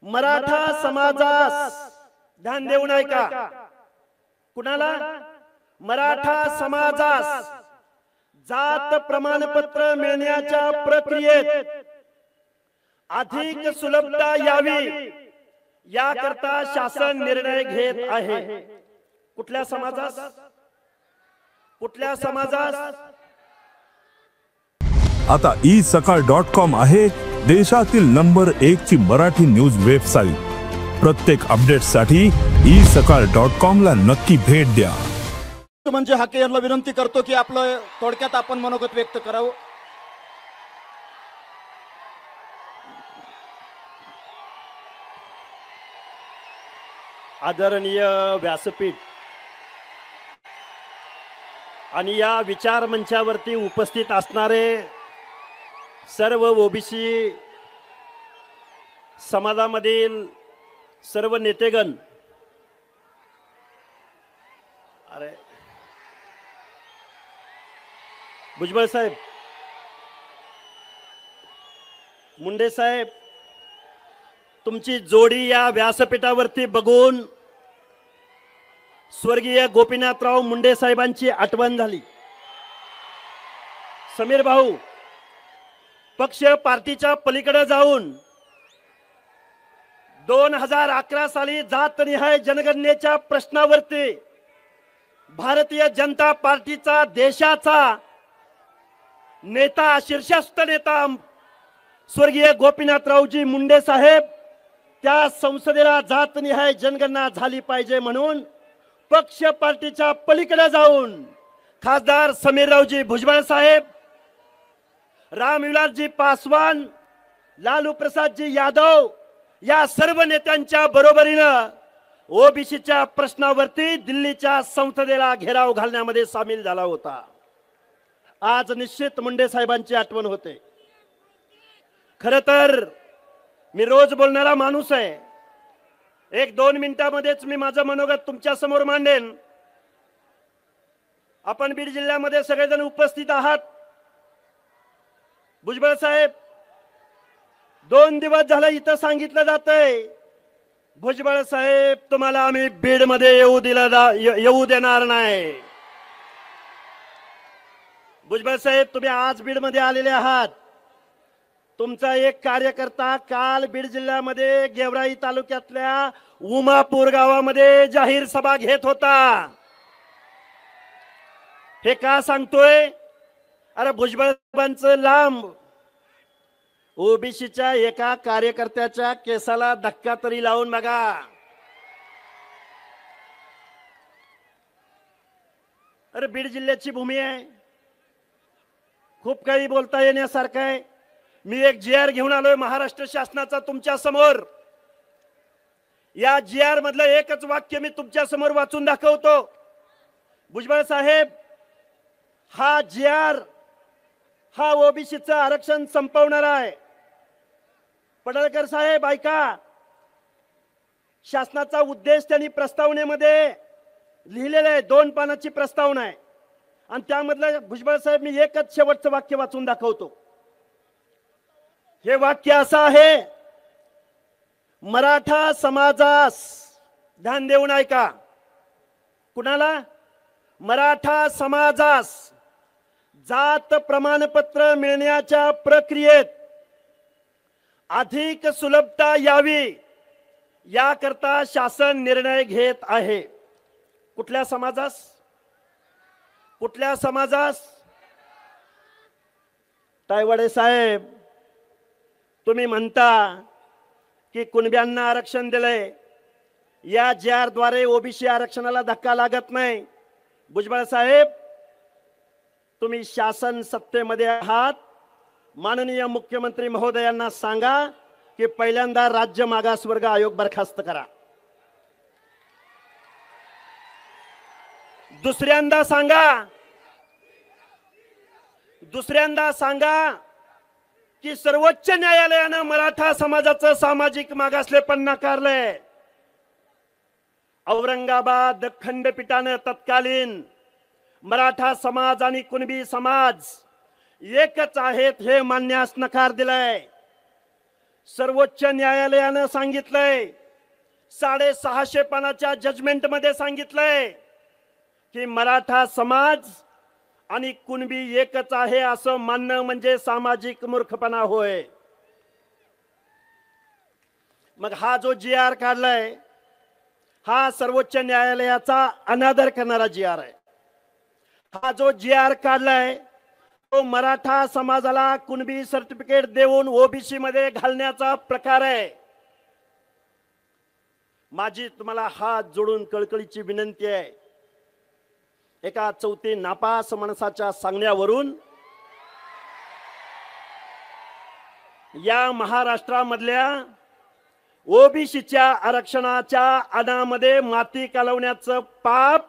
मराठा समाजास ध्यान देऊन ऐका। कुणाला? मराठा समाजास जात प्रमाणपत्र मिळण्याच्या प्रक्रियेत अधिक सुलभता यावी याकरता शासन निर्णय घेत आहे। कुठल्या समाजास? कुठल्या समाजास? आता isakal.com आहे देशातील नंबर 1 ची मराठी न्यूज वेबसाईट। प्रत्येक अपडेटसाठी isakal.com ला नक्की भेट द्या। म्हणजे हाके यांना विनंती करतो की आपलं थोडक्यात आपण मनोगत व्यक्त करावं। आदरणीय व्यासपीठ आणि या विचार मंचावरती उपस्थित असणारे सर्व ओबीसी समाजामधील सर्व नेतेगण, अरे भुजबळ साहेब, मुंडे साहेब, तुमची जोडी या व्यासपीठावरती बघून स्वर्गीय गोपीनाथराव मुंडे साहेबांची आठवण झाली। समीर भाऊ, पक्ष पार्टीच्या पलीकडे जाऊन 2011 साली जातनिहाय जनगणनेच्या प्रश्नावरती भारतीय जनता पार्टीचा देशाचा नेता, शीर्षस्थ नेता स्वर्गीय गोपीनाथरावजी मुंडे साहेब त्या संसदेला जातनिहाय जनगणना झाली पाहिजे म्हणून पक्ष पार्टीच्या पलीकडे जाऊन खासदार समीररावजी भुजबळ साहेब, रामविलासजी पासवान, लालू प्रसादजी यादव या सर्व नेत्यांच्या बरोबरीनं ओबीसीच्या प्रश्नावरती दिल्लीच्या संसदेला घेराव घालण्यामध्ये सामील झाला होता। आज निश्चित मुंडे साहेबांची आठवण होते। खरं तर मी रोज बोलणारा माणूस आहे। 1-2 मिनिटांमध्येच मी माझं मनोगत तुमच्या समोर मांडेन। आपण बीड जिल्ह्यामध्ये सगळेजण उपस्थित आहात। भुजबळ साहेब, 2 दिवस झालं इथं सांगितलं जातंय, भुजबळ साहेब तुम्हाला आम्ही बीड मध्ये येऊ देणार नाही। भुजबळ साहेब, तुम्ही आज बीड मध्ये आलेले आहात। तुमचा एक कार्यकर्ता काल बीड जिल्ह्यामध्ये गेवराई तालुक्यातल्या उमापूर गावामध्ये जाहीर सभा घेत होता। हे का सांगतोय? अरे भुजबळ साहेबांचं लांब, ओबीसीच्या एका कार्यकर्त्याच्या केसाला धक्का तरी लावून बघा। अरे बीड जिल्ह्याची भूमी आहे, खूप काही बोलता येण्यासारखं आहे। मी एक GR घेऊन आलोय महाराष्ट्र शासनाचा तुमच्या समोर। या GR मधलं एकच वाक्य मी तुमच्या समोर वाचून दाखवतो। भुजबळ साहेब, हा GR हा ओबीसीचं आरक्षण संपवणार आहे। पडळकर साहेब ऐका, शासनाचा उद्देश त्यांनी प्रस्तावनेमध्ये लिहिलेला आहे, 2 पानाची प्रस्तावना आहे आणि त्यामधलं भुजबळ साहेब मी एकच शेवटचं वाक्य वाचून दाखवतो। हे वाक्य असं आहे, मराठा समाजास, ध्यान देऊन ऐका। कुणाला? मराठा समाजास जात प्रमाणपत्र मिळण्याच्या प्रक्रियेत अधिक सुलभता यावी याकरता शासन निर्णय घेत आहे। कुठल्या समाजास? कुठल्या समाजास? तायवाडे साहेब, तुम्ही म्हणता की कुणब्यांना आरक्षण दिलंय, या GR द्वारे ओबीसी आरक्षणाला धक्का लागत नाही। भुजबळ साहेब, तुम्ही शासन सत्तेमध्ये आहात, माननीय मुख्यमंत्री महोदयांना सांगा की पहिल्यांदा राज्य मागासवर्ग आयोग बरखास्त करा। दुसऱ्यांदा सांगा की सर्वोच्च न्यायालयानं मराठा समाजाचं सामाजिक मागासलेपण नाकारलंय। औरंगाबाद खंडपीठानं तत्कालीन मराठा समाज आणि कुणबी समाज एकच आहेत हे मानण्यास नकार दिलाय। सर्वोच्च न्यायालयानं सांगितलंय, 650 पानाच्या जजमेंट मध्ये सांगितलंय की मराठा समाज आणि कुणबी एकच आहे असं मानणं म्हणजे सामाजिक मूर्खपणा होय. मग हा जो जी आर काढलाय हा सर्वोच्च न्यायालयाचा अनादर करणारा जी आर आहे. हा जो जी आर काढलाय तो मराठा समाजाला कुणबी सर्टिफिकेट देऊन ओबीसी मध्ये घालण्याचा प्रकार आहे. माझी तुम्हाला हात जोडून कळकळीची विनंती आहे, एका चौथी नापास माणसाच्या सांगण्यावरून या महाराष्ट्रामधल्या ओबीसीच्या आरक्षणाच्या अनामध्ये माती कालवण्याचं पाप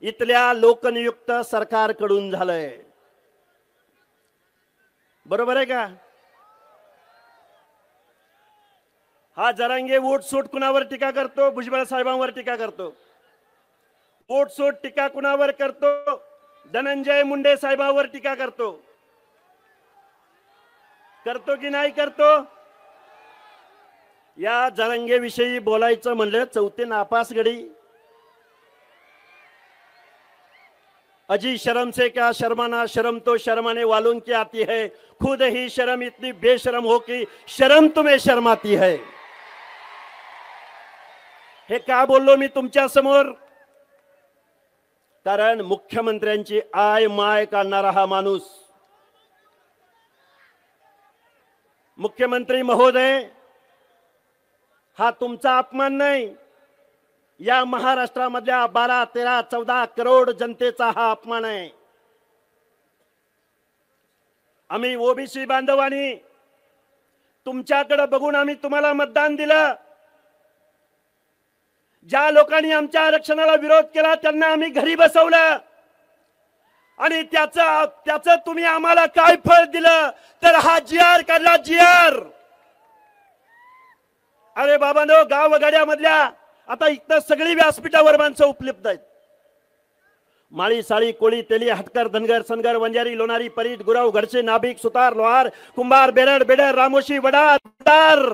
इथल्या लोकनियुक्त सरकारकडून झालंय. बरोबर आहे का? हा जरांगे वोट सूट कुणावर टीका करतो? भुजबळ साहेबांवर टीका करतो. वोट सूट टीका कुणावर करतो? धनंजय मुंडे साहेबांवर टीका करतो. करतो की नाही करतो? या जरांगे विषयी बोलायचं म्हणलं चौथे नापास गडी. अजी शर्म से क्या शर्माना, शर्म तो शर्माने वालों की आती है, खुद ही शर्म इतनी बेशरम हो कि शर्म तुम्हें शर्माती है. हे का बोललो मी तुमच्या समोर? कारण मुख्यमंत्र्यांची आय माय काढणारा हा माणूस, मुख्यमंत्री महोदय, हा तुमचा अपमान नाही, या महाराष्ट्रामधल्या 12, 13, 14 करोड जनतेचा हा अपमान आहे. आम्ही ओबीसी बांधवांनी तुमच्याकडे बघून आम्ही तुम्हाला मतदान दिलं. ज्या लोकांनी आमच्या आरक्षणाला विरोध केला त्यांना आम्ही घरी बसवलं आणि त्याचं तुम्ही आम्हाला काय फळ दिलं? तर हा जी आर काढला, जी आर. अरे बाबांनो, गावगाड्यामधल्या आता इथं सगळी व्यासपीठावर माणसं उपलब्ध आहेत. माळी, साळी, कोळी, तेली, हटकर, धनगर, सनगर, वंजारी, लोणारी, परीट, गुराव, घडसे, नाभिक, सुतार, लोहार, कुंभार, बेरड, बेडर, रामोशी, वडार,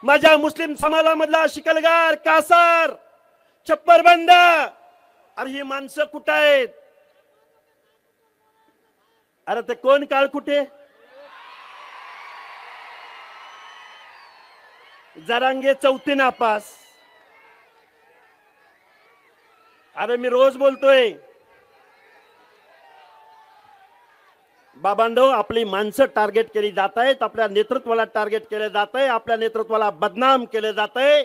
माझ्या मुस्लिम समाजामधला शिकलगार, कासार, छप्परबंद. अरे ही माणसं कुठं आहेत? अरे ते कोण काळ कुठे? जरांगे चौथी नापास. अरे मी रोज बोलतोय बाबांनो, आपली माणसं टार्गेट केली जात आहेत, आपल्या नेतृत्वाला टार्गेट केले जात आहे, आपल्या नेतृत्वाला बदनाम केले जात आहे.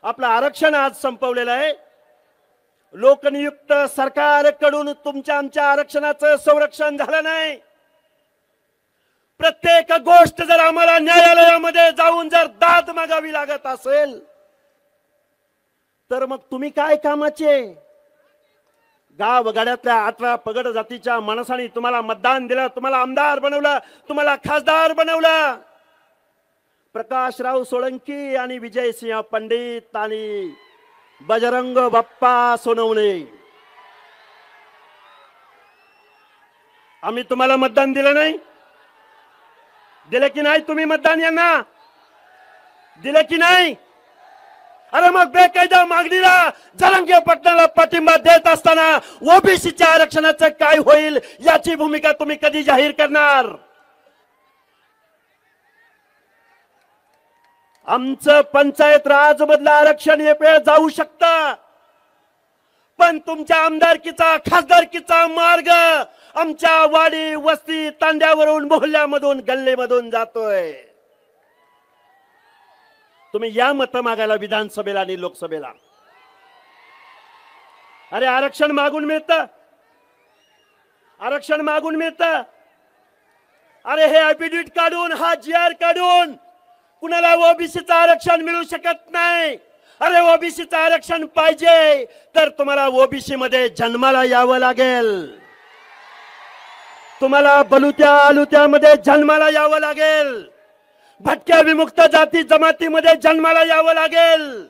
आपलं आरक्षण आज संपवलेलं आहे. लोकनियुक्त सरकारकडून तुमच्या आमच्या आरक्षणाचं संरक्षण झालं नाही. प्रत्येक गोष्ट जर आम्हाला न्यायालयामध्ये जाऊन जर दाद मागावी लागत असेल तर मग तुम्ही काय कामाचे? गावगाड्यातल्या 18 पगड जातीच्या माणसांनी तुम्हाला मतदान दिलं, तुम्हाला आमदार बनवलं, तुम्हाला खासदार बनवलं. प्रकाशराव सोळंकी आणि विजयसिंह पंडित आणि बजरंग बाप्पा सोनवणे, आम्ही तुम्हाला मतदान दिलं नाही? दिलं की नाही? तुम्ही मतदान यांना दिलं की नाही? अरे मग बेकायदा मागणीला जरांगे पाटलाला पाठिंबा देत असताना ओबीसीच्या आरक्षणाचं काय होईल याची भूमिका तुम्ही कधी जाहीर करणार? आमचं पंचायत राज मधलं आरक्षण एक वेळ जाऊ शकतं, पण तुमच्या आमदारकीचा खासदारकीचा मार्ग आमच्या वाडी वस्ती तांड्यावरून मोहल्ल्यामधून गल्लीमधून जातोय. तुम्ही या मत मागायला विधानसभेला आणि लोकसभेला. अरे आरक्षण मागून मिळतं, आरक्षण मागून मिळतं. अरे हे ऍफिडेव्हिट काढून, हा जी आर काढून कुणाला ओबीसीचं आरक्षण मिळू शकत नाही. अरे ओबीसीचं आरक्षण पाहिजे तर तुम्हाला ओबीसी मध्ये जन्माला यावं लागेल, तुम्हाला बलुत्या आलुत्यामध्ये जन्माला यावं लागेल, भटक्या विमुक्त जाती जमातीमध्ये जन्माला यावं लागेल.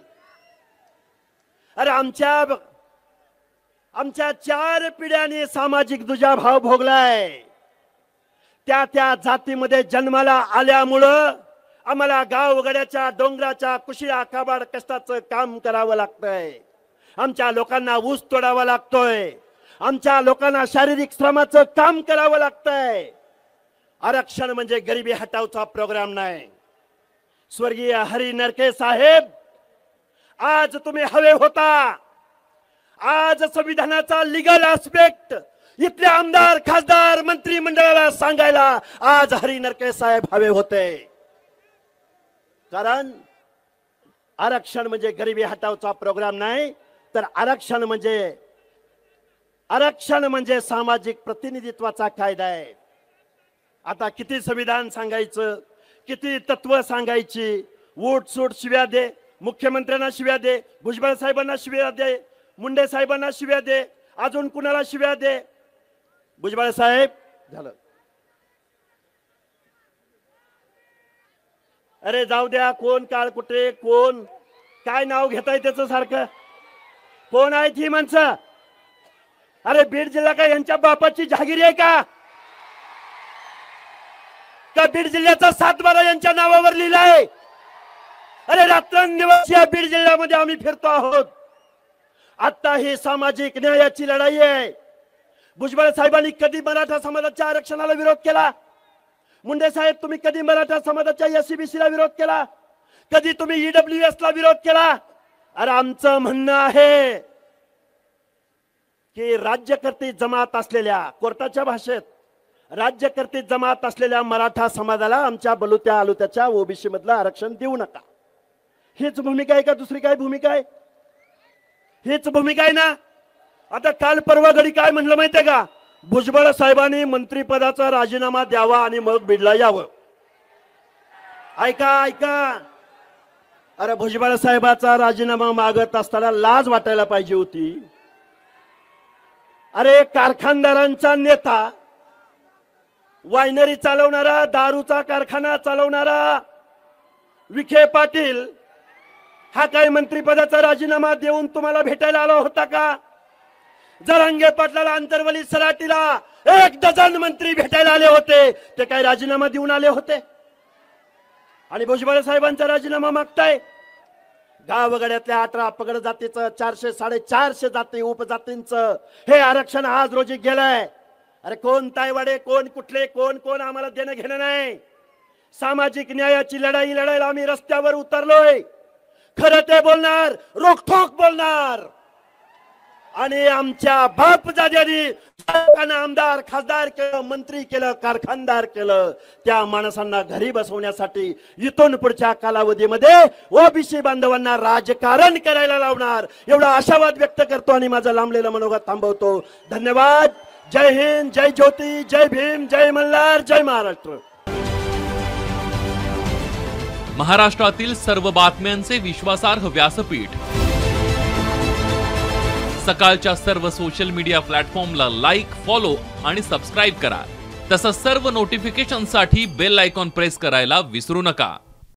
अरे आमच्या 4 पिढ्यांनी सामाजिक दुजाभाव भोगलाय. त्या त्या जातीमध्ये जन्माला आल्यामुळं आम्हाला गावगड्याच्या डोंगराच्या कुशिया काबाड कष्टाचं काम करावं लागतंय. आमच्या लोकांना ऊस तोडावा लागतोय. आमच्या लोकांना शारीरिक श्रमाचं काम करावं लागतंय. आरक्षण म्हणजे गरिबी हटावचा प्रोग्राम नाही. स्वर्गीय हरी नरके साहेब, आज तुम्ही हवे होता. आज संविधानाचा लिगल एस्पेक्ट इथले आमदार खासदार मंत्रिमंडळाला सांगायला आज हरी नरके साहेब हवे होते. कारण आरक्षण म्हणजे गरिबी हटावचा प्रोग्राम नाही, तर आरक्षण म्हणजे सामाजिक प्रतिनिधित्वाचा कायदा आहे. आता किती संविधान सांगायचं, किती तत्व सांगायची, वोट सूट शिव्या दे, मुख्यमंत्र्यांना शिव्या दे, भुजबळ साहेबांना शिव्या दे, मुंडे साहेबांना शिव्या दे, अजून कुणाला शिव्या दे. भुजबळ साहेब झालं. अरे जाऊ द्या, कोण काळ कुठे, कोण काय नाव घेताय त्याचं सारखं, कोण आहेत ही माणसं? अरे बीड जिल्हा काय यांच्या बापाची जहागिरी आहे का? बीड जिल्ह्याचा 7/12 यांच्या नावावर लिहिलाय. अरे रात्रंदिवस या बीड जिल्ह्यामध्ये आम्ही फिरतो आहोत. आता ही सामाजिक न्यायाची लढाई आहे. भुजबळ साहेबांनी कधी मराठा समाजाच्या आरक्षणाला विरोध केला? मुंडे साहेब, तुम्ही कधी मराठा समाजाच्या एससीबीसी ला विरोध केला? कधी तुम्ही ईडब्ल्यूएस ला विरोध केला? अरे आमचं म्हणणं आहे की राज्यकर्ते जमात असलेल्या, कोर्टाच्या भाषेत राज्यकर्ते जमात असलेल्या मराठा समाजाला आमच्या बलुत्या आलुत्याच्या ओबीसी मधलं आरक्षण देऊ नका. हीच भूमिका आहे का दुसरी काय भूमिका आहे? हीच भूमिका आहे ना. आता काल परवा घडी काय म्हणलं माहितीये का? भुजबळ साहेबांनी मंत्रिपदाचा राजीनामा द्यावा आणि मग बीडला यावं. ऐका ऐका, अरे भुजबळ साहेबाचा राजीनामा मागत असताना लाज वाटायला पाहिजे होती. अरे कारखानदारांचा नेता, वायनरी चालवणारा, दारूचा कारखाना चालवणारा विखे पाटील हा काय मंत्रिपदाचा राजीनामा देऊन तुम्हाला भेटायला आला होता का? जरांगे पाटलाला, अंतरवली सराटीला 1 डझन मंत्री भेटायला आले होते. ते काय राजीनामा देऊन आले होते? आणि भुजबळ साहेबांचा राजीनामा मागताय. गावगड्यातल्या 18 पगड जातीचं, 400 450 जाती उपजातींचं हे आरक्षण आज रोजी गेलंय. अरे कोण तायवाडे, कोण कुठले, कोण कोण आम्हाला देणं घेणं नाही. सामाजिक न्यायाची लढाई लढायला आम्ही रस्त्यावर उतरलोय. खरं ते बोलणार, रोखोक बोलणार. आणि आमच्या बापजाद्यांनी आमदार खासदार केलं, मंत्री केलं, कारखानदार केलं. त्या माणसांना घरी बसवण्यासाठी इथून पुढच्या कालावधीमध्ये ओबीसी बांधवांना राजकारण करायला लावणार, एवढा आशावाद व्यक्त करतो आणि माझं लांबलेलं मनोगत थांबवतो. धन्यवाद. जय हिंद, जय ज्योती, जय भीम, जय मल्हार, जय महाराष्ट्र. महाराष्ट्रातील सर्व बातम्यांचे विश्वासार्ह व्यासपीठ. सकाळच्या सर्व सोशल मीडिया प्लॅटफॉर्मला लाईक, फॉलो आणि सबस्क्राईब करा. तसंच सर्व नोटिफिकेशनसाठी बेल आयकॉन प्रेस करायला विसरू नका.